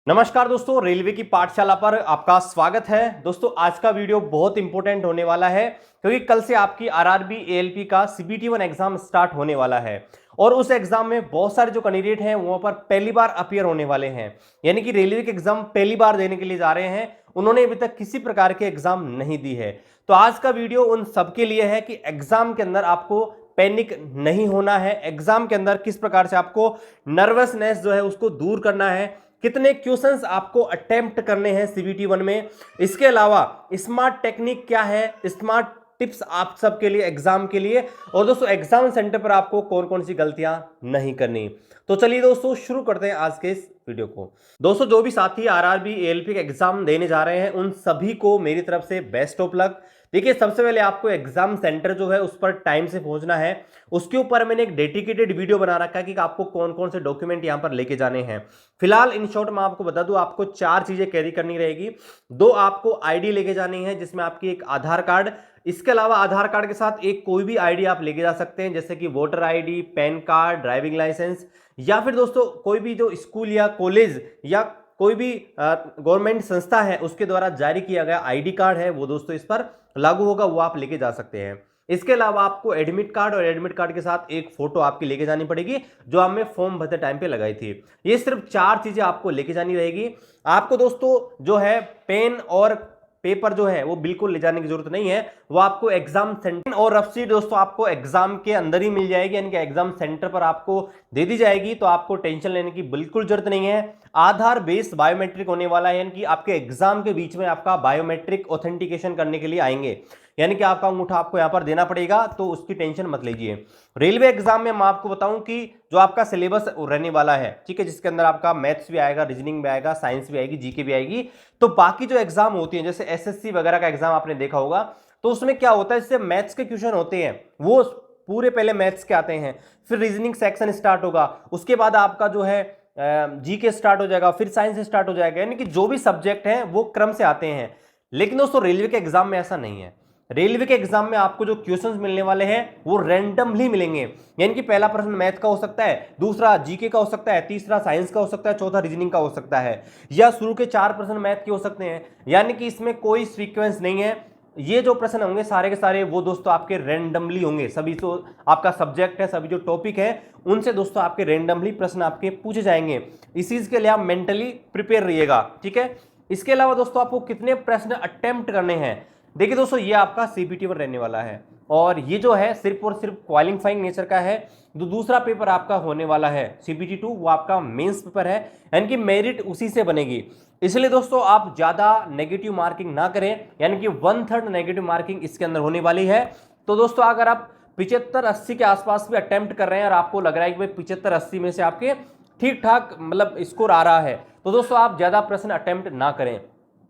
नमस्कार दोस्तों, रेलवे की पाठशाला पर आपका स्वागत है। दोस्तों आज का वीडियो बहुत इंपॉर्टेंट होने वाला है क्योंकि कल से आपकी आरआरबी एएलपी का सीबीटी 1 एग्जाम स्टार्ट होने वाला है और उस एग्जाम में बहुत सारे जो कैंडिडेट हैं वहां पर पहली बार अपीयर होने वाले हैं, यानी कि रेलवे के एग्जाम पहली बार देने के लिए जा रहे हैं। उन्होंने अभी तक किसी प्रकार के एग्जाम नहीं दी है। तो आज का वीडियो उन सबके लिए है कि एग्जाम के अंदर आपको पैनिक नहीं होना है, एग्जाम के अंदर किस प्रकार से आपको नर्वसनेस जो है उसको दूर करना है, कितने क्वेश्चंस आपको अटेम्प्ट करने हैं सीबीटी 1 में। इसके अलावा स्मार्ट टेक्निक क्या है, स्मार्ट टिप्स आप सबके लिए एग्जाम के लिए, और दोस्तों एग्जाम सेंटर पर आपको कौन कौन सी गलतियां नहीं करनी। तो चलिए दोस्तों शुरू करते हैं आज के इस वीडियो को। दोस्तों जो भी साथी आरआरबी एएलपी का एग्जाम देने जा रहे हैं उन सभी को मेरी तरफ से बेस्ट ऑफ लक। देखिए सबसे पहले आपको एग्जाम सेंटर जो है उस पर टाइम से पहुंचना है। उसके ऊपर मैंने एक डेडिकेटेड वीडियो बना रखा है कि आपको कौन कौन से डॉक्यूमेंट यहां पर लेके जाने हैं। फिलहाल इन शॉर्ट मैं आपको बता दूं, आपको 4 चीजें कैरी करनी रहेगी। 2 आपको आईडी लेके जानी है जिसमें आपकी एक आधार कार्ड, इसके अलावा आधार कार्ड के साथ एक कोई भी आईडी आप लेके जा सकते हैं जैसे कि voter ID, PAN card, driving licence, या फिर दोस्तों कोई भी जो स्कूल या कॉलेज या कोई भी गवर्नमेंट संस्था है उसके द्वारा जारी किया गया आईडी कार्ड है वो दोस्तों इस पर लागू होगा, वो आप लेके जा सकते हैं। इसके अलावा आपको एडमिट कार्ड और एडमिट कार्ड के साथ एक फोटो आपकी लेके जानी पड़ेगी जो आपने फॉर्म भरते टाइम पे लगाई थी। ये सिर्फ 4 चीजें आपको लेके जानी रहेगी। आपको दोस्तों जो है पेन और पेपर जो है वो बिल्कुल ले जाने की जरूरत नहीं है, वो आपको एग्जाम सेंटर और रफ शीट दोस्तों आपको एग्जाम के अंदर ही मिल जाएगी, यानी कि एग्जाम सेंटर पर आपको दे दी जाएगी। तो आपको टेंशन लेने की बिल्कुल जरूरत नहीं है। आधार बेस्ड बायोमेट्रिक होने वाला है, यानी कि आपके एग्जाम के बीच में आपका बायोमेट्रिक ऑथेंटिकेशन करने के लिए आएंगे, यानी कि आपका अंगूठा आपको यहां पर देना पड़ेगा, तो उसकी टेंशन मत लीजिए। रेलवे एग्जाम में मैं आपको बताऊं कि जो आपका सिलेबस रहने वाला है, ठीक है, जिसके अंदर आपका मैथ्स भी आएगा, रीजनिंग भी आएगा, साइंस भी आएगी, जीके भी आएगी। तो बाकी जो एग्जाम होती है जैसे एसएससी वगैरह का एग्जाम आपने देखा होगा, तो उसमें क्या होता है, जैसे मैथ्स के क्वेश्चन होते हैं वो पूरे पहले मैथ्स के आते हैं, फिर रीजनिंग सेक्शन स्टार्ट होगा, उसके बाद आपका जो है जीके स्टार्ट हो जाएगा, फिर साइंस स्टार्ट हो जाएगा, यानी कि जो भी सब्जेक्ट हैं वो क्रम से आते हैं। लेकिन दोस्तों रेलवे के एग्जाम में ऐसा नहीं है। रेलवे के एग्जाम में आपको जो क्वेश्चंस मिलने वाले हैं वो रैंडमली मिलेंगे, यानी कि पहला प्रश्न मैथ का हो सकता है, दूसरा जीके का हो सकता है, तीसरा साइंस का हो सकता है, चौथा रीजनिंग का हो सकता है, या शुरू के 4 प्रश्न मैथ के हो सकते हैं, यानी कि इसमें कोई सीक्वेंस नहीं है। ये जो प्रश्न होंगे सारे के सारे वो दोस्तों आपके रैंडमली होंगे। सभी जो आपका सब्जेक्ट है, सभी जो टॉपिक है उनसे दोस्तों आपके रैंडमली प्रश्न आपके पूछे जाएंगे। इस चीज के लिए आप मेंटली प्रिपेयर रहिएगा, ठीक है। इसके अलावा दोस्तों आपको कितने प्रश्न अटेम्प्ट करने हैं, देखिए दोस्तों ये आपका सीबीटी पर रहने वाला है और ये जो है सिर्फ और सिर्फ क्वालिफाइंग नेचर का है। जो दूसरा पेपर आपका होने वाला है सीबीटी 2 वो आपका मेंस पेपर है, यानी कि मेरिट उसी से बनेगी। इसलिए दोस्तों आप ज्यादा नेगेटिव मार्किंग ना करें, यानी कि 1/3 नेगेटिव मार्किंग इसके अंदर होने वाली है। तो दोस्तों अगर आप 75-80 के आसपास भी अटेम्प्ट कर रहे हैं और आपको लग रहा है कि भाई 75-80 में से आपके ठीक ठाक मतलब स्कोर आ रहा है, तो दोस्तों आप ज्यादा प्रश्न अटेम्प्ट ना करें।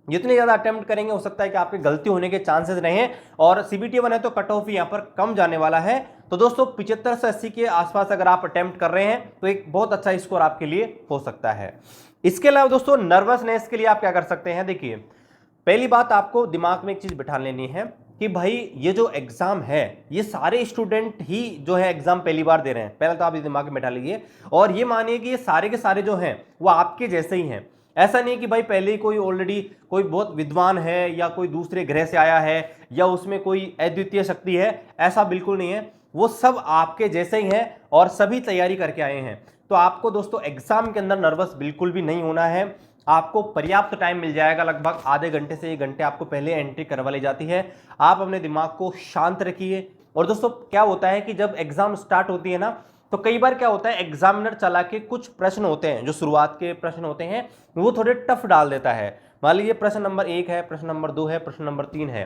जितने ज्यादा अटेम्प्ट करेंगे हो सकता है कि आपके गलती होने के चांसेस रहें, और सीबीटी 1 है तो कट ऑफ यहाँ पर कम जाने वाला है। तो दोस्तों 75 से 80 के आसपास अगर आप अटेम्प्ट कर रहे हैं तो एक बहुत अच्छा स्कोर आपके लिए हो सकता है। इसके अलावा दोस्तों नर्वसनेस के लिए आप क्या कर सकते हैं, देखिए पहली बात आपको दिमाग में एक चीज बिठा लेनी है कि भाई ये जो एग्जाम है ये सारे स्टूडेंट ही जो है एग्जाम पहली बार दे रहे हैं। पहले तो आप ये दिमाग में बिठा लीजिए और ये मानिए कि ये सारे के सारे जो हैं वो आपके जैसे ही हैं। ऐसा नहीं कि भाई पहले ही कोई ऑलरेडी कोई बहुत विद्वान है या कोई दूसरे ग्रह से आया है या उसमें कोई अद्वितीय शक्ति है, ऐसा बिल्कुल नहीं है। वो सब आपके जैसे ही हैं और सभी तैयारी करके आए हैं। तो आपको दोस्तों एग्जाम के अंदर नर्वस बिल्कुल भी नहीं होना है। आपको पर्याप्त टाइम मिल जाएगा, लगभग आधे घंटे से 1 घंटे आपको पहले एंट्री करवा ली जाती है। आप अपने दिमाग को शांत रखिए। और दोस्तों क्या होता है कि जब एग्जाम स्टार्ट होती है ना, तो कई बार क्या होता है एग्जामिनर चला के कुछ प्रश्न होते हैं जो शुरुआत के प्रश्न होते हैं वो थोड़े टफ डाल देता है। मान लीजिए प्रश्न नंबर 1 है, प्रश्न नंबर 2 है, प्रश्न नंबर 3 है।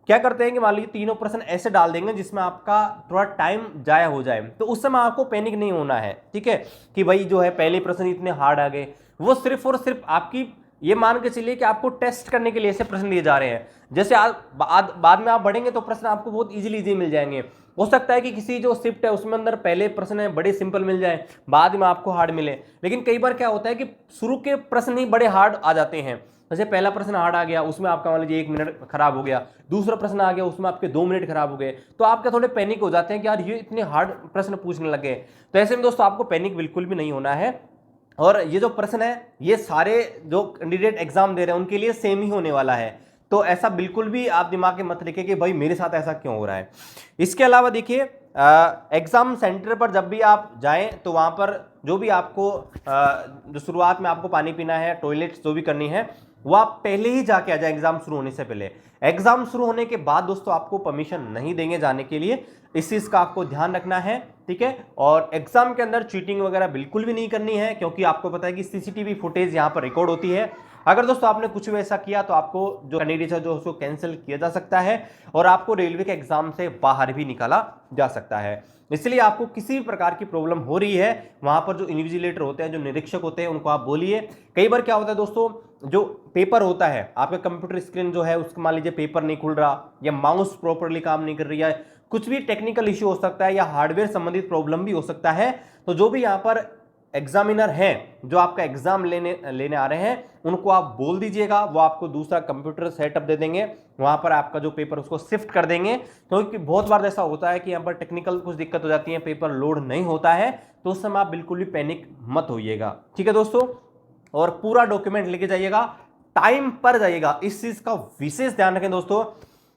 क्या करते हैं कि मान लीजिए तीनों प्रश्न ऐसे डाल देंगे जिसमें आपका थोड़ा टाइम जाया हो जाए, तो उस समय आपको पैनिक नहीं होना है, ठीक है, कि भाई जो है पहले प्रश्न इतने हार्ड आ गए। वो सिर्फ और सिर्फ आपकी ये मान के चलिए कि आपको टेस्ट करने के लिए ऐसे प्रश्न दिए जा रहे हैं। जैसे बाद में आप बढ़ेंगे तो प्रश्न आपको बहुत इजीली मिल जाएंगे। हो सकता है कि किसी जो शिफ्ट है उसमें अंदर पहले प्रश्न है बड़े सिंपल मिल जाए, बाद में आपको हार्ड मिले। लेकिन कई बार क्या होता है कि शुरू के प्रश्न ही बड़े हार्ड आ जाते हैं। जैसे पहला प्रश्न हार्ड आ गया, उसमें आपका मान लीजिए 1 मिनट खराब हो गया, दूसरा प्रश्न आ गया उसमें आपके 2 मिनट खराब हो गए, तो आपके थोड़े पैनिक हो जाते हैं कि यार ये इतने हार्ड प्रश्न पूछने लगे। तो ऐसे में दोस्तों आपको पैनिक बिल्कुल भी नहीं होना है। और ये जो प्रश्न है ये सारे जो कैंडिडेट एग्जाम दे रहे हैं उनके लिए सेम ही होने वाला है। तो ऐसा बिल्कुल भी आप दिमाग में मत रखिए कि भाई मेरे साथ ऐसा क्यों हो रहा है। इसके अलावा देखिए एग्जाम सेंटर पर जब भी आप जाएं तो वहां पर जो भी आपको जो शुरुआत में आपको पानी पीना है, टॉयलेट जो भी करनी है, वो आप पहले ही जाके आ जाए एग्जाम शुरू होने से पहले। एग्जाम शुरू होने के बाद दोस्तों आपको परमिशन नहीं देंगे जाने के लिए, इस चीज का आपको ध्यान रखना है, ठीक है। और एग्जाम के अंदर चीटिंग वगैरह बिल्कुल भी नहीं करनी है, क्योंकि आपको पता है कि सीसीटीवी फुटेज यहां पर रिकॉर्ड होती है। अगर दोस्तों आपने कुछ भी ऐसा किया तो आपको जो कैंडिडेट है जो उसको कैंसिल किया जा सकता है और आपको रेलवे के एग्जाम से बाहर भी निकाला जा सकता है। इसलिए आपको किसी भी प्रकार की प्रॉब्लम हो रही है, वहां पर जो इन्विजिलेटर होते हैं, जो निरीक्षक होते हैं, उनको आप बोलिए। कई बार क्या होता है दोस्तों, जो पेपर होता है आपका कंप्यूटर स्क्रीन जो है उसका मान लीजिए पेपर नहीं खुल रहा, या माउस प्रॉपरली काम नहीं कर रही है, कुछ भी टेक्निकल इश्यू हो सकता है, या हार्डवेयर संबंधित प्रॉब्लम भी हो सकता है। तो जो भी यहाँ पर एग्जामिनर हैं जो आपका एग्जाम लेने आ रहे हैं, उनको आप बोल दीजिएगा, वो आपको दूसरा कंप्यूटर सेटअप दे देंगे, वहां पर आपका जो पेपर उसको शिफ्ट कर देंगे। क्योंकि बहुत बार ऐसा होता है कि यहाँ पर टेक्निकल कुछ दिक्कत हो जाती है, पेपर लोड नहीं होता है, तो उस समय आप बिल्कुल भी पैनिक मत होइएगा, ठीक है दोस्तों। और पूरा डॉक्यूमेंट लेके जाइएगा, टाइम पर जाइएगा, इस चीज का विशेष ध्यान रखें दोस्तों।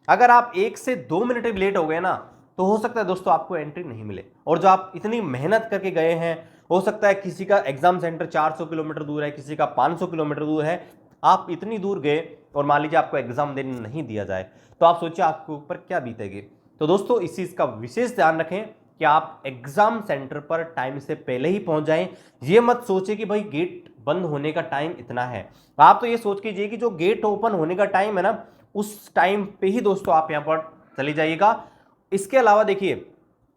अगर आप 1 से 2 मिनट भी लेट हो गए ना, तो हो सकता है दोस्तों आपको एंट्री नहीं मिले। और जो आप इतनी मेहनत करके गए हैं, हो सकता है किसी का एग्जाम सेंटर 400 किलोमीटर दूर है, किसी का 500 किलोमीटर दूर है, आप इतनी दूर गए और मान लीजिए आपको एग्जाम देने नहीं दिया जाए, तो आप सोचिए आपके ऊपर क्या बीतेगी। तो दोस्तों इस चीज का विशेष ध्यान रखें कि आप एग्जाम सेंटर पर टाइम से पहले ही पहुंच जाएं। ये मत सोचिए कि भाई गेट बंद होने का टाइम इतना है, आप तो ये सोच कीजिए कि जो गेट ओपन होने का टाइम है ना, उस टाइम पे ही दोस्तों आप यहां पर चली जाइएगा। इसके अलावा देखिए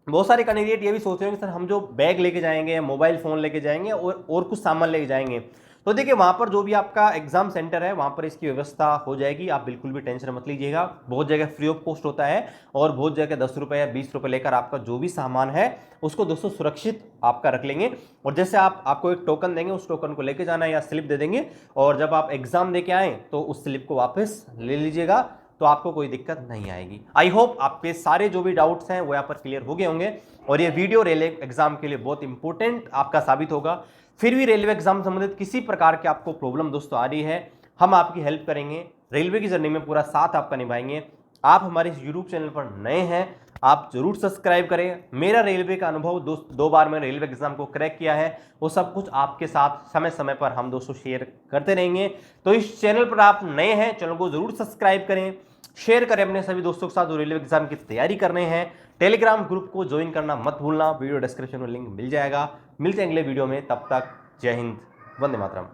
बहुत सारे कैंडिडेट ये भी सोच रहे हैं कि सर हम जो बैग लेके जाएंगे, मोबाइल फोन लेके जाएंगे और कुछ सामान लेके जाएंगे, तो देखिए वहां पर जो भी आपका एग्जाम सेंटर है वहां पर इसकी व्यवस्था हो जाएगी, आप बिल्कुल भी टेंशन मत लीजिएगा। बहुत जगह फ्री ऑफ कॉस्ट होता है और बहुत जगह 10 रुपए या 20 रुपए लेकर आपका जो भी सामान है उसको दोस्तों सुरक्षित आपका रख लेंगे। और जैसे आपको एक टोकन देंगे, उस टोकन को लेके जाना है या स्लिप दे देंगे, और जब आप एग्जाम दे के आए तो उस स्लिप को वापस ले लीजिएगा, तो आपको कोई दिक्कत नहीं आएगी। आई होप आपके सारे जो भी डाउट्स हैं वो यहाँ पर क्लियर हो गए होंगे, और ये वीडियो रेलवे एग्जाम के लिए बहुत इंपॉर्टेंट आपका साबित होगा। फिर भी रेलवे एग्जाम संबंधित किसी प्रकार के आपको प्रॉब्लम दोस्तों आ रही है, हम आपकी हेल्प करेंगे, रेलवे की जर्नी में पूरा साथ आपका निभाएंगे। आप हमारे इस यूट्यूब चैनल पर नए हैं, आप जरूर सब्सक्राइब करें। मेरा रेलवे का अनुभव दो बार मैंने रेलवे एग्जाम को क्रैक किया है, वो सब कुछ आपके साथ समय समय पर हम दोस्तों शेयर करते रहेंगे। तो इस चैनल पर आप नए हैं, चैनल को जरूर सब्सक्राइब करें, शेयर करें अपने सभी दोस्तों के साथ जो रेलवे एग्जाम की तैयारी कर रहे हैं। टेलीग्राम ग्रुप को ज्वाइन करना मत भूलना, वीडियो डिस्क्रिप्शन में लिंक मिल जाएगा। मिलते हैं अगले वीडियो में, तब तक जय हिंद, वंदे मातरम।